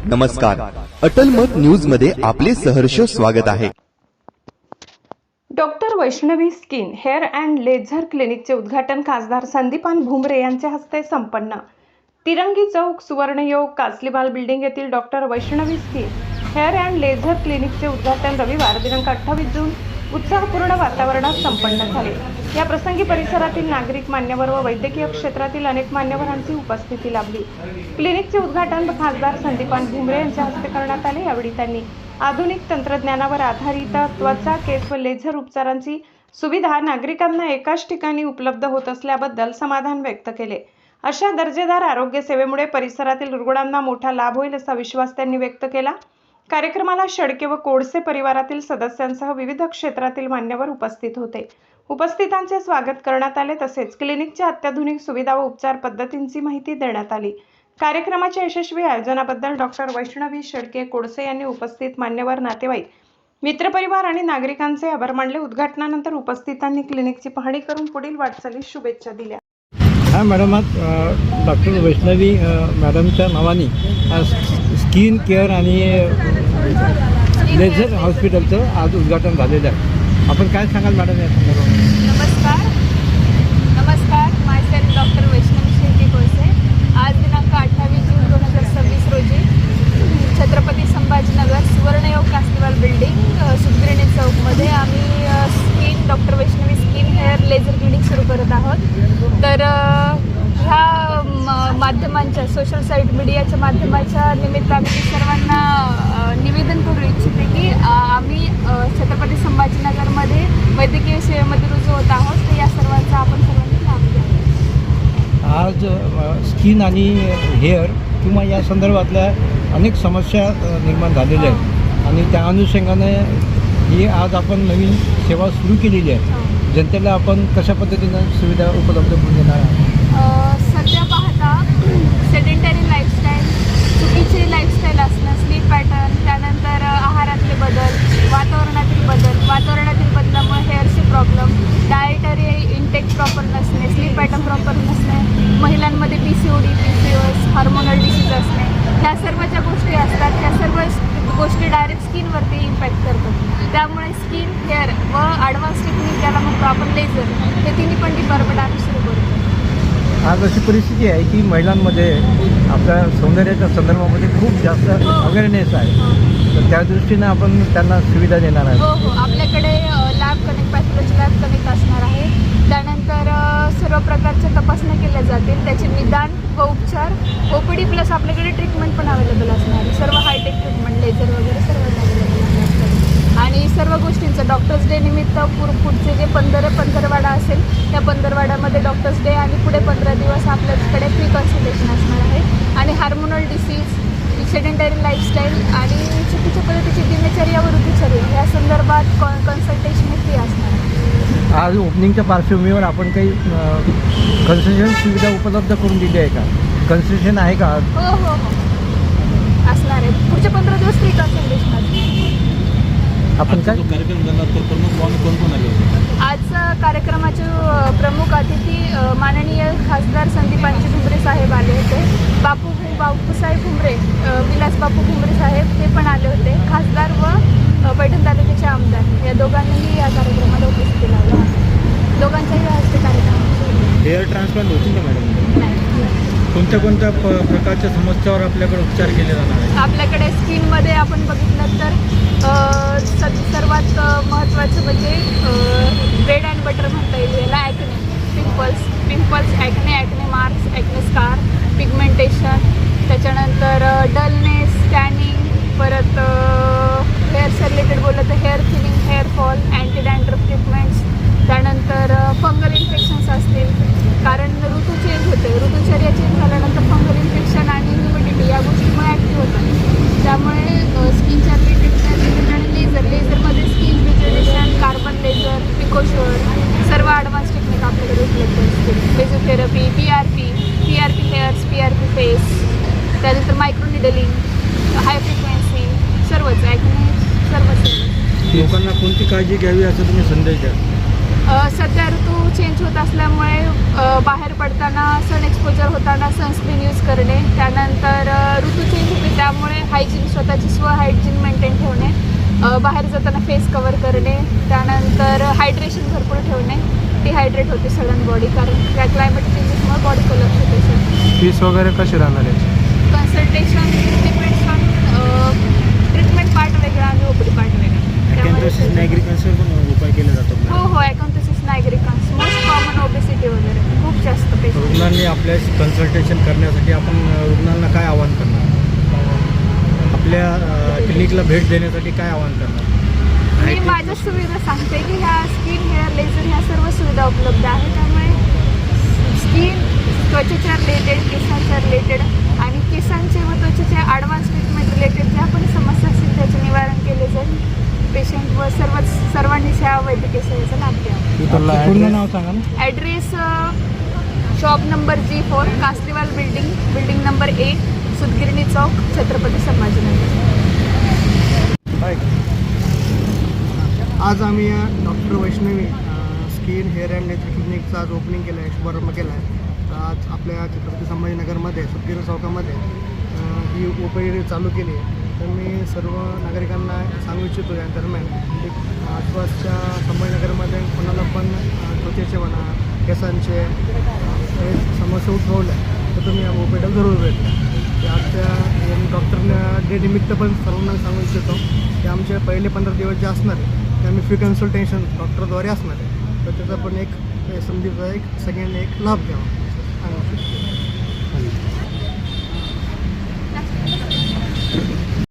नमस्कार, अटल मत न्यूज मध्ये आपले सहर्ष स्वागत आहे। Doctor Vaishnavi skin hair and laser क्लिनिकचे उद्घाटन खासदार संदीपान भुमरे यांच्या हस्ते संपन्न। तिरंगी चौक, सुवर्णयोग, कासलीवाल बिल्डिंग येथील doctor Vaishnavi skin hair and laser क्लिनिकचे उद्घाटन रविवार दिनांक 28 जून उत्साहपूर्ण वातावरणात संपन्न झाले। या प्रसंगी परिसरातील नागरिक, मान्यवर व वैद्यकीय क्षेत्रातील अनेक मान्यवरांची उपस्थिती लाभली। क्लिनिकचे उद्घाटन खासदार संदीपान भुमरे यांच्या हस्ते करण्यात आले। यावेळी त्यांनी आधुनिक तंत्रज्ञानावर आधारित त्वचा, केस व लेझर उपचारांची सुविधा नागरिकांना एकाच ठिकाणी उपलब्ध होत असल्याबद्दल समाधान व्यक्त केले। अशा दर्जेदार आरोग्य सेवेमुळे परिसरातील रुग्णांना मोठा लाभ होईल असा विश्वास त्यांनी व्यक्त केला। कार्यक्रमाला शेळके व कोडसे परिवारातील सदस्यांसह विविध क्षेत्रातील मान्यवर उपस्थित होते। उपस्थितांचे स्वागत करण्यात आले, तसेच क्लिनिकच्या अत्याधुनिक सुविधा व उपचार पद्धतींची माहिती देण्यात आली। कार्यक्रमाच्या यशस्वी आयोजनाबद्दल डॉक्टर वैष्णवी शेळके कोडसे यांनी उपस्थित मान्यवर, नातेवाईक, मित्रपरिवार आणि नागरिकांचे आभार मानले। उद्घाटनानंतर उपस्थितांनी क्लिनिकची पाहणी करून पुढील वाटचालीस शुभेच्छा दिल्या। हा मॅडम, आज डॉक्टर वैष्णवी मॅडमच्या नावाने स्किन केअर आणि लेझर हॉस्पिटलचं आज उद्घाटन झालेलं आहे। आपण काय सांगाल मॅडम या संदर्भात? नमस्कार, मायसेल्फ डॉक्टर वैष्णवी शेळके कोळसे। आज दिनांक 28 जून 2026 रोजी छत्रपती संभाजीनगर, सुवर्णयोग, कासलीवाल बिल्डिंग, सुखगिरणी चौकमध्ये आम्ही doctor Vaishnavi skin hair laser clinic सुरू करत आहोत। तर ह्या माध्यमांच्या, सोशल साईट मीडियाच्या माध्यमाच्या निमित्ताने मी सर्वांना निवेदन करू इच्छिते की आम्ही छत्रपती संभाजीनगरमध्ये वैद्यकीय सेवेमध्ये रुजू होत आहोत। तर या सर्वांचा आपण सर्वांनी लाभ घ्यावा। आज स्किन आणि हेअर किंवा या संदर्भातल्या अनेक समस्या निर्माण झालेल्या आहेत आणि त्या अनुषंगाने ही आज आपण नवीन सेवा सुरू केलेली आहे। जनतेला आपण कशा पद्धतीनं सुविधा उपलब्ध करून देणार आहात? सध्या पाहता सेडेंटरी लाईफस्टाईल, चुकीचे लाईफस्टाईल असणं, स्लीप पॅटर्न, त्यानंतर आहारातले बदल, वातावरणातील बदलामुळे हेअरचे प्रॉब्लेम, डाएटरी इंटेक प्रॉपर नसणे, स्लीप पॅटर्न प्रॉपर नसणे, महिलांमध्ये PCOD, PCOS, हार्मोनल डिसीज असणे, ह्या सर्व ज्या गोष्टी असतात त्या सर्व गोष्टी डायरेक्ट स्किनवरती इम्पॅक्ट करतात। त्यामुळे स्किन, हेअर व ॲडव्हान्स टेक्निक ज्याला म्हणतो आपण लेझर, हे तिन्ही पण डिपार्टमेंट आम्ही सुरू करतो। आज अशी परिस्थिती आहे की महिलांमध्ये आपल्या सौंदर्याच्या संदर्भामध्ये खूप जास्त अवेअरनेस आहे, तर त्या दृष्टीनं आपण त्यांना सुविधा देणार आहे। हो, आपल्याकडे lab connect, pathology lab connect असणार आहे। त्यानंतर सर्व प्रकारच्या तपासण्या केल्या जातील, त्याचे निदान व उपचार, OPD प्लस आपल्याकडे ट्रीटमेंट पण अवेलेबल असणार आहे। सर्व हायटेक ट्रीटमेंट, लेझर वगैरे सर्व अवेलेबल असणार आणि सर्व गोष्टींचं डॉक्टर्स डे निमित्त पुढचे जे पंधरवाडा असेल त्या पंधरवाड्यामध्ये डॉक्टर्स डे आणि पुढे 15 दिवस आपल्याकडे फ्री कन्सल्टेशन असणार आहे। आणि हार्मोनल डिसीज, सेडेंटरी लाईफस्टाईल आणि चुकीच्या पद्धतीची दिनचर्या व ऋतुचर्या या संदर्भात कन्सल्टेशन फ्री असणार आहे। आज ओपनिंगच्या पार्श्वभूमीवर आपण काही कन्सेशन सुविधा उपलब्ध करून दिली आहे का? कन्सेशन आहे का? हो असणार आहे। पुढचे 15 दिवस फ्री कन्सल्टेशन असणार। आपण काय कार्यक्रम झाला तर प्रमुख पाहुणे कोण आले होते? आज कार्यक्रमाचे प्रमुख अतिथी माननीय खासदार संदीपानजी भुमरे साहेब आले होते। बापूसाहेब भुमरे, विलास बापू भुमरे साहेब ते पण आले होते। खासदार व पैठण तालुक्याचे आमदार या दोघांनीही या कार्यक्रमाला उपस्थिती लावली। दोघांच्याही हस्ते कार्यक्रम। हेअर ट्रान्सप्लांट होतील का मॅडम? नाही। कोणत्या प्रकारच्या समस्यावर आपल्याकडे उपचार केले जाणार आहे? आपल्याकडे स्किनमध्ये आपण बघितलं तर सर्वात महत्त्वाचं म्हणजे ब्रेड अँड बटर म्हणता येईल याला। Acne, pimples, acne marks, acne scar, pigmentation, त्याच्यानंतर डलनेस, टॅनिंग, परत हेअरच्या रिलेटेड बोललं तर hair thinning, hair fall, anti dandruff treatments, त्यानंतर फंगल इन्फेक्शन्स असतील, कारण ऋतू चेंज होते, ऋतुचर्या चेंज झाल्यानंतर फंगल इन्फेक्शन आणि ह्युमिडिटी या गोष्टीमुळे ॲक्टिव्ह होतात। त्यामुळे स्किनच्या रिलेटेड आणि लेझरमध्ये स्किन रिज्युनेशन, कार्बन लेझर, पिकोशोर सर्व ॲडव्हान्स टेक्निक आपल्याकडे उपलब्ध असतील। मेझोथेरपी, PRP हेअर्स, PRP फेस, त्यानंतर मायक्रोनिडलिंग, हाय फ्रिक्वेन्सी, सर्वच सर्वच। लोकांना कोणती काळजी घ्यावी असं तुम्ही संदेश द्या? सध्या ऋतू चेंज होत असल्यामुळे बाहेर पडताना सन एक्सपोजर होताना सनस्क्रीन यूज करणे, त्यानंतर ऋतू चेंज होते त्यामुळे हायजीन स्वतःची हायजीन मेंटेन ठेवणे, बाहेर जाताना फेस कवर करणे, त्यानंतर हायड्रेशन भरपूर ठेवणे. डिहायड्रेट होते सडन बॉडी कारण त्या क्लायमेट चेंजेसमुळे बॉडी कोलॅप्स होते. फीस वगैरे कशी राहणार आहे? Consultation depends on treatment part वेगळा आणि ओपडी पार्ट वेगळा. नायग्रिकन्सवर पण उपाय केले जातात. हो ॲकॉन्थेसिस नायग्रिकन्स मोस्ट कॉमन ओबेसिटी वगैरे खूप जास्त पेशंट. रुग्णांनी आपल्या कन्सल्टेशन करण्यासाठी आपण रुग्णांना काय आवाहन करणार? आपल्या क्लिनिकला भेट देण्यासाठी काय आवाहन करणार? मी माझ्या सुविधा सांगते की ह्या स्किन हेअर लेझर ह्या सर्व सुविधा उपलब्ध आहेत. त्यामुळे स्किन त्वचेच्या रिलेटेड, केसांच्या रिलेटेड आणि केसांचे व त्वचेच्या ॲडव्हान्स ट्रीटमेंट रिलेटेड ज्या पण समस्या असतील त्याचे निवारण केले जाईल. पेशंट व सर्वांनीच ह्या वैद्यकीय सेवेचा लाभ घ्यावा. पूर्ण नाव सांगा ना. Address shop number G4 Kasliwal building number A, Sudgirni Chowk, Chhatrapati Sambhajinagar. आज आम्ही doctor Vaishnavi skin hair and laser क्लिनिकचा आज ओपनिंग केलं आहे, शुभारंभ केला आहे. आज आपल्या छत्रपती संभाजीनगरमध्ये सुदगिरणी चौकामध्ये ही OPD चालू केली आहे. तर मी सर्व नागरिकांना सांगू इच्छितो या दरम्यान की आसपासच्या संभाजीनगरमध्ये कोणाला पण त्वचेचे म्हणा केसांचे हे समस्या उद्भवल्या तर तुम्ही या OPDला जरूर भेट द्या. की आजच्या डॉक्टर डे निमित्त पण सर्वांना सांगू इच्छितो की आमचे पहिले 15 दिवस जे असणार आहे ते आम्ही फ्री कन्सल्टेशन डॉक्टरद्वारे असणार आहे. तर त्याचा पण एक संधीचा एक सगळ्यांनी एक लाभ घ्यावा सांगू इच्छितो.